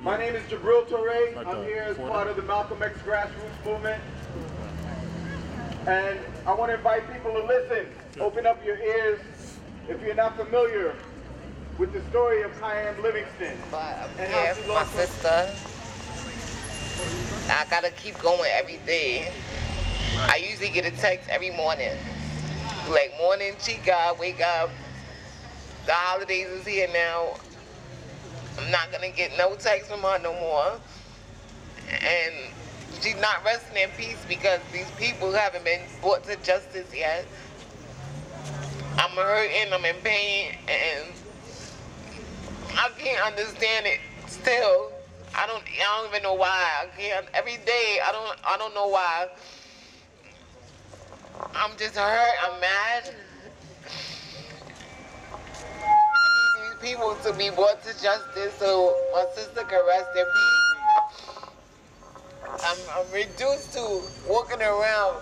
My name is Jabril Toure. I'm here as part of the Malcolm X grassroots movement. And I want to invite people to listen. Open up your ears if you're not familiar with the story of Kyam Livingston. But I'm here for my sister. I gotta keep going every day. I usually get a text every morning. Like, morning, chica, wake up. The holidays is here now. I'm not gonna get no text from her no more. And she's not resting in peace because these people haven't been brought to justice yet. I'm hurting, I'm in pain, and I can't understand it still. I don't even know why. I can't. Every day, I don't know why. I'm just hurt. I'm mad. I need these people to be brought to justice so my sister can rest in peace. I'm reduced to walking around,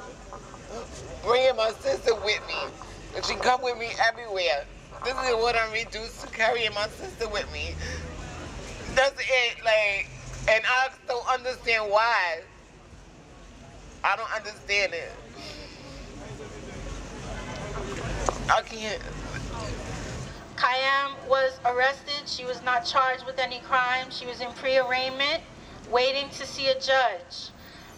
bringing my sister with me, and she come with me everywhere. This is what I'm reduced to, carrying my sister with me. That's it, like, and I don't understand why. I don't understand it. I can't. Kyam was arrested. She was not charged with any crime. She was in pre-arraignment, waiting to see a judge.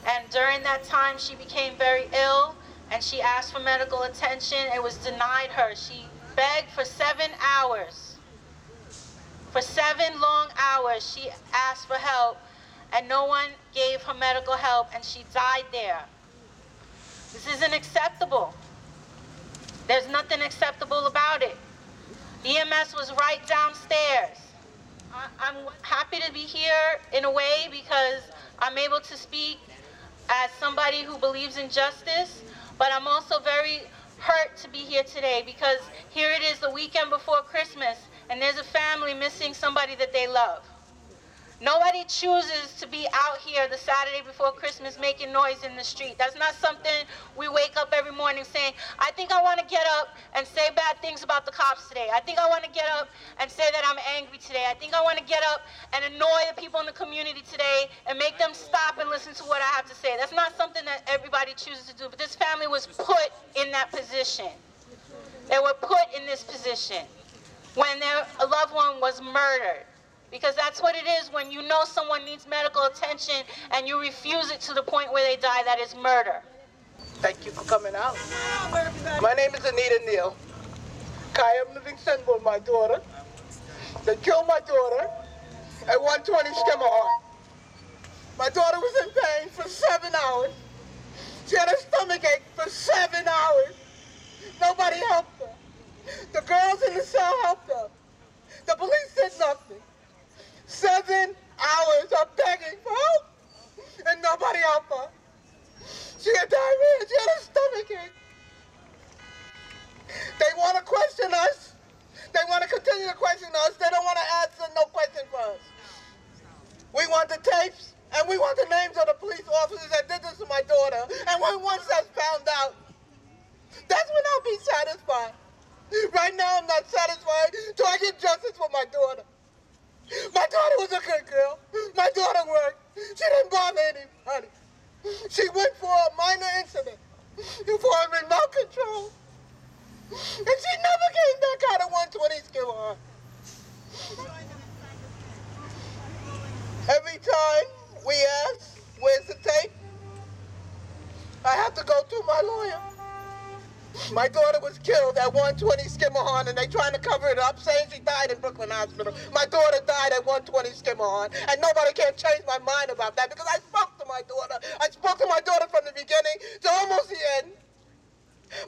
And during that time, she became very ill, and she asked for medical attention. It was denied her. She begged for 7 hours. For 7 long hours, she asked for help, and no one gave her medical help, and she died there. This isn't acceptable. There's nothing acceptable about it. EMS was right downstairs. I'm happy to be here in a way because I'm able to speak as somebody who believes in justice, but I'm also very hurt to be here today because here it is the weekend before Christmas, and there's a family missing somebody that they love. Nobody chooses to be out here the Saturday before Christmas making noise in the street. That's not something we wake up every morning saying, I think I want to get up and say bad things about the cops today. I think I want to get up and say that I'm angry today. I think I want to get up and annoy the people in the community today and make them stop and listen to what I have to say. That's not something that everybody chooses to do, but this family was put in that position. They were put in this position when their loved one was murdered. Because that's what it is when you know someone needs medical attention and you refuse it to the point where they die. That is murder. Thank you for coming out. My name is Anita Neal. Kyam Livingston was my daughter. They killed my daughter at 120 Skimmerhart. My daughter was in pain for 7 hours. She had a stomach ache for 7 hours. Nobody helped her. The girls in the cell helped her. The police did nothing. 7 hours of begging for help, and nobody helped her. She had diarrhea, she had a stomach ache. They want to question us. They want to continue to question us. They don't want to answer no question for us. We want the tapes, and we want the names of the police officers that did this to my daughter. And when once that's found out, that's when I'll be satisfied. Right now, I'm not satisfied till I get justice for my daughter. My daughter was a good girl. My daughter worked. She didn't bother anybody. She went for a minor incident, for a remote control. And she never came back out of 120 Skimmerhart. Every time we ask, where's the tape? I have to go through my lawyer. My daughter was killed at 120 Skimmerhart, and they trying to cover it up, saying she died in Brooklyn Hospital. My daughter died at 120 Skimmerhart, and nobody can change my mind about that because I spoke to my daughter. I spoke to my daughter from the beginning to almost the end.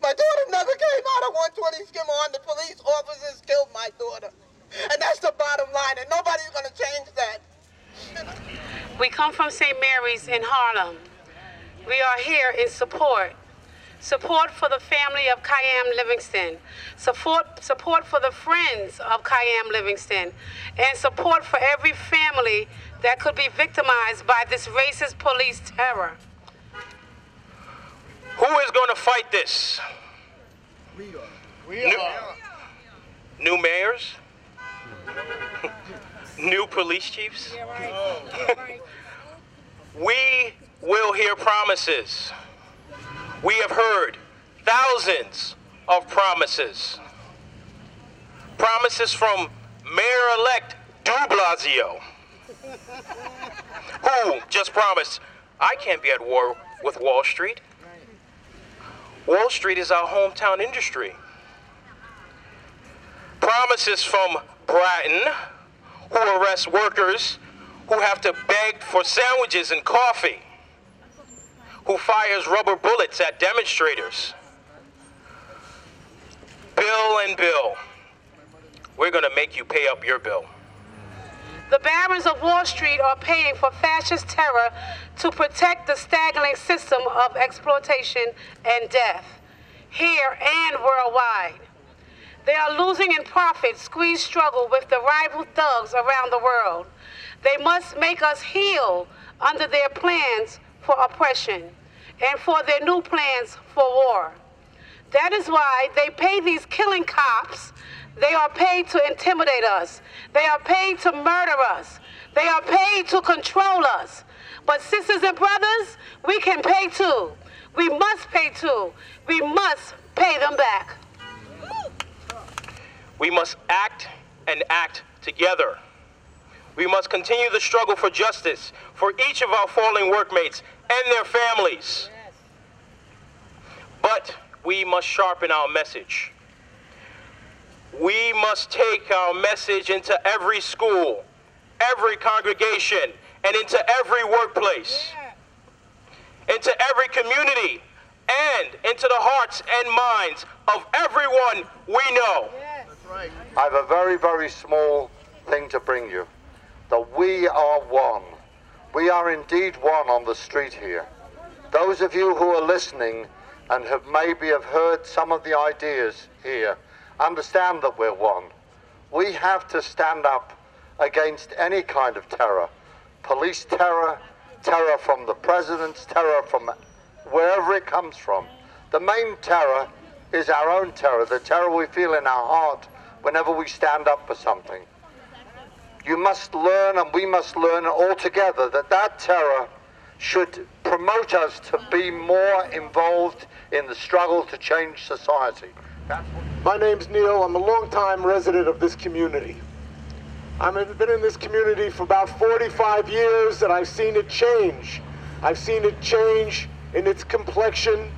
My daughter never came out of 120 Skimmerhart. The police officers killed my daughter. And that's the bottom line, and nobody's going to change that. We come from St. Mary's in Harlem. We are here in support. Support for the family of Kyam Livingston, support for the friends of Kyam Livingston, and support for every family that could be victimized by this racist police terror. Who is going to fight this? We are. New mayors? new police chiefs? We will hear promises. We have heard thousands of promises. Promises from Mayor-elect de Blasio, who just promised, I can't be at war with Wall Street. Wall Street is our hometown industry. Promises from Bratton, who arrests workers who have to beg for sandwiches and coffee, who fires rubber bullets at demonstrators. Bill and Bill, we're gonna make you pay up your bill. The barons of Wall Street are paying for fascist terror to protect the staggering system of exploitation and death, here and worldwide. They are losing in profit, squeeze struggle with the rival thugs around the world. They must make us heal under their plans for oppression and for their new plans for war. That is why they pay these killing cops. They are paid to intimidate us. They are paid to murder us. They are paid to control us. But sisters and brothers, we can pay too. We must pay too. We must pay them back. We must act and act together. We must continue the struggle for justice for each of our fallen workmates and their families. But we must sharpen our message. We must take our message into every school, every congregation, and into every workplace, into every community, and into the hearts and minds of everyone we know. I have a very, very small thing to bring you. That we are one. We are indeed one on the street here. Those of you who are listening and have maybe heard some of the ideas here, understand that we're one. We have to stand up against any kind of terror. Police terror, terror from the president's terror, from wherever it comes from. The main terror is our own terror, the terror we feel in our heart whenever we stand up for something. You must learn, and we must learn all together, that terror should promote us to be more involved in the struggle to change society. My name's Neil. I'm a longtime resident of this community. I've been in this community for about 45 years, and I've seen it change. I've seen it change in its complexion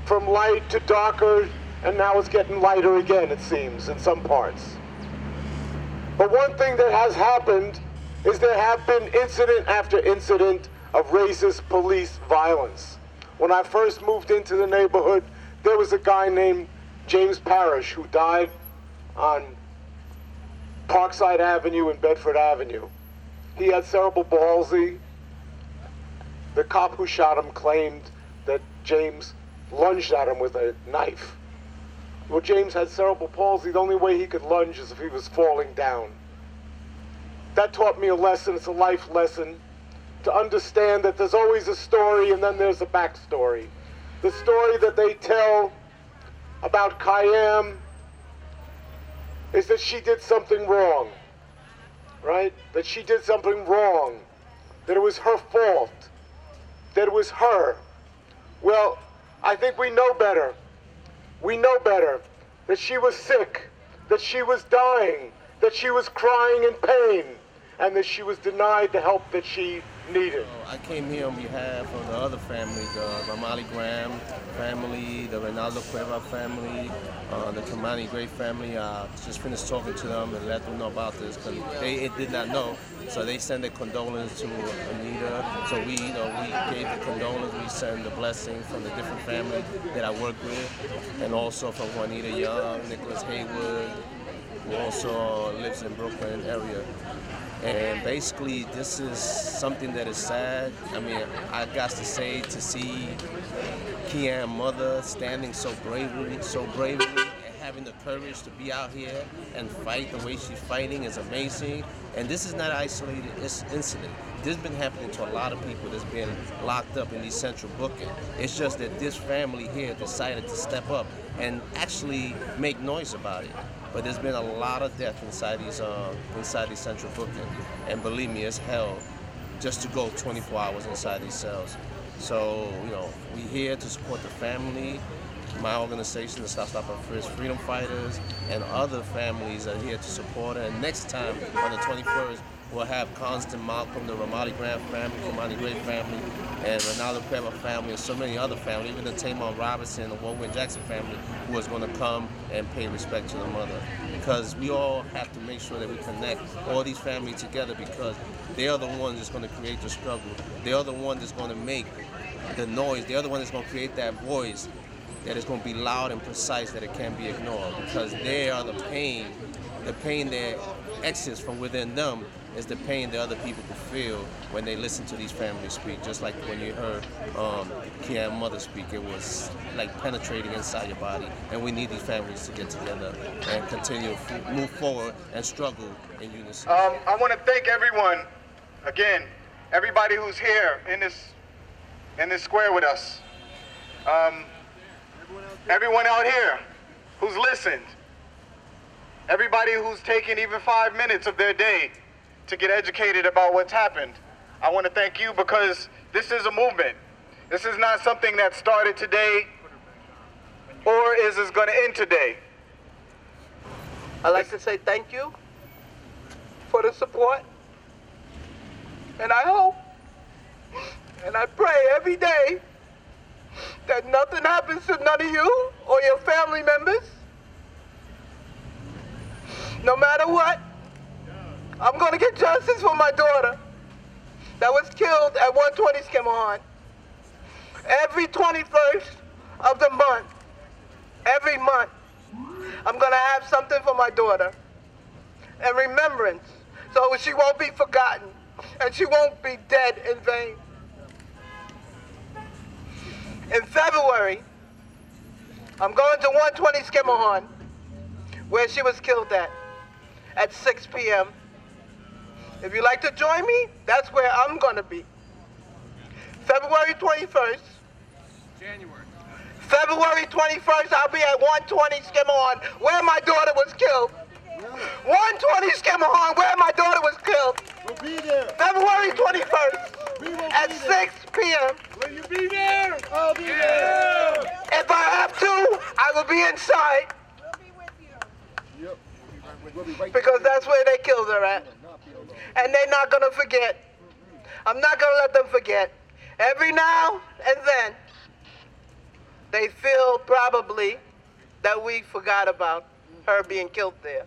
from light to darker, and now it's getting lighter again, it seems, in some parts. But one thing that has happened is there have been incident after incident of racist police violence. When I first moved into the neighborhood, there was a guy named James Parrish who died on Parkside Avenue and Bedford Avenue. He had cerebral palsy. The cop who shot him claimed that James lunged at him with a knife. Well, James had cerebral palsy. The only way he could lunge is if he was falling down. That taught me a lesson. It's a life lesson to understand that there's always a story and then there's a backstory. The story that they tell about Kyam is that she did something wrong, right? That she did something wrong, that it was her fault, that it was her. Well, I think we know better. We know better, that she was sick, that she was dying, that she was crying in pain, and that she was denied the help that she needed. I came here on behalf of the other families, the Ramali Graham family, the Reynaldo Cueva family, the Kamani Gray family. Just finished talking to them and let them know about this because they did not know. So they send their condolences to Anita. So we gave the condolences. We send the blessing from the different families that I work with, and also from Juanita Young, Nicholas Haywood, who also lives in Brooklyn area. And basically, this is something that is sad. I mean, I got to say, to see Kyam's mother standing so bravely, and having the courage to be out here and fight the way she's fighting is amazing. And this is not an isolated incident. This has been happening to a lot of people that's been locked up in these central booking. It's just that this family here decided to step up and actually make noise about it. But there's been a lot of death inside these Central Brooklyn, and believe me, it's hell just to go 24 hours inside these cells. So, we're here to support the family. My organization, the Stop Freedom Fighters, and other families are here to support her. And next time, on the 21st, we'll have Constant Malcolm, the Ramali Graham family, Kamani Gray family, and Ronaldo Pepper family, and so many other families, even the Tamar Robinson, the Warren Jackson family, who is going to come and pay respect to the mother. Because we all have to make sure that we connect all these families together, because they are the ones that's going to create the struggle. They are the ones that's going to make the noise. They are the ones that's going to create that voice that is going to be loud and precise, that it can't be ignored, because they are the pain that exits from within them is the pain that other people can feel when they listen to these families speak. Just like when you heard Kyam's mother speak, it was like penetrating inside your body, and we need these families to get together and continue to move forward and struggle in unison. I want to thank everyone, again, everybody who's here in this square with us. Everyone out here who's listened, everybody who's taken even 5 minutes of their day to get educated about what's happened. I want to thank you, because this is a movement. This is not something that started today or is going to end today. I'd like to say thank you for the support, and I hope and I pray every day that nothing happens to none of you or your family members. No matter what, I'm going to get justice for my daughter that was killed at 120 Skimmerhorn. Every 21st of the month, every month, I'm going to have something for my daughter in remembrance, so she won't be forgotten and she won't be dead in vain. In February, I'm going to 120 Skimmerhorn, where she was killed at 6 p.m. If you'd like to join me, that's where I'm going to be. February 21st. February 21st, I'll be at 120 Skimmerhorn, where my daughter was killed. 120 Skimmerhorn, where my daughter was killed. We'll be there. February 21st at 6 p.m. Will you be there? I'll be there. If I have to, I will be inside. We'll be with you. Yep. We'll be right Because that's where they killed her at. And they're not going to forget. I'm not going to let them forget. Every now and then, they feel probably that we forgot about her being killed there.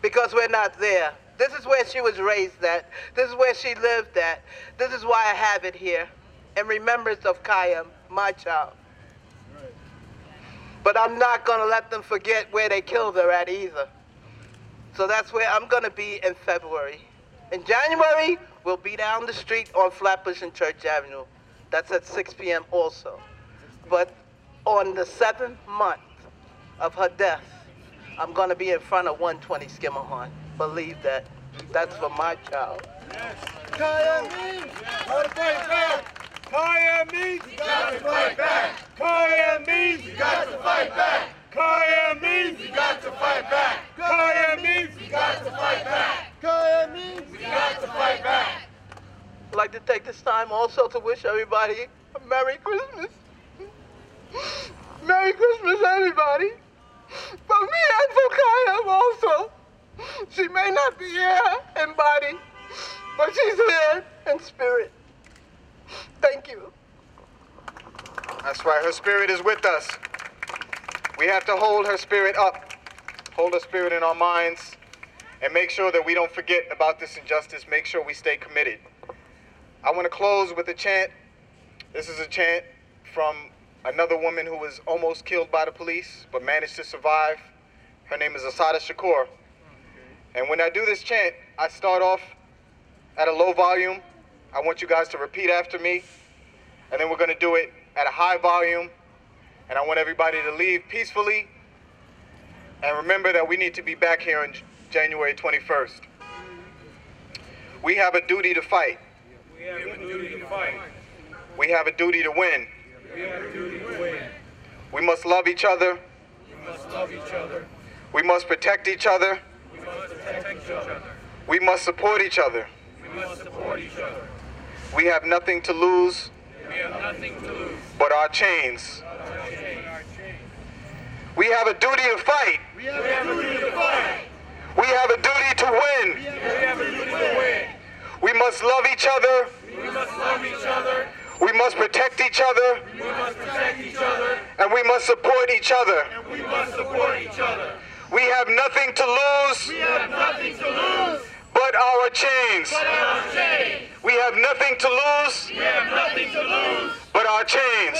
Because we're not there. This is where she was raised at. This is where she lived at. This is why I have it here, in remembrance of Kyam, my child. But I'm not going to let them forget where they killed her at either. So that's where I'm going to be in February. In January, we'll be down the street on Flatbush and Church Avenue. That's at 6 p.m. also. But on the 7th month of her death, I'm going to be in front of 120 Skimmerhorn. Believe that. That's for my child. Kyam means gotta fight back. Kyam means you gotta fight back. Kyam means you got to fight back. Kyam means you got to fight back. Kyam means you got to fight back. Kyam means you got to fight back. I'd like to take this time also to wish everybody a Merry Christmas. Merry Christmas, everybody. For me and for Kyam also. She may not be here in body, but she's here in spirit. Thank you. That's right, her spirit is with us. We have to hold her spirit up, hold her spirit in our minds, and make sure that we don't forget about this injustice, make sure we stay committed. I want to close with a chant. This is a chant from another woman who was almost killed by the police, but managed to survive. Her name is Asada Shakur. And when I do this chant, I start off at a low volume. I want you guys to repeat after me. And then we're going to do it at a high volume. And I want everybody to leave peacefully. And remember that we need to be back here on January 21st. We have a duty to fight. We have a duty to fight. We have a duty to win. We have a duty to win. We must love each other. We must love each other. We must protect each other. We must support each other. We have nothing to lose but our chains. We have a duty to fight. We have a duty to win. We must love each other. We must protect each other. And we must support each other. We have nothing to lose but our chains. We have nothing to lose but our chains.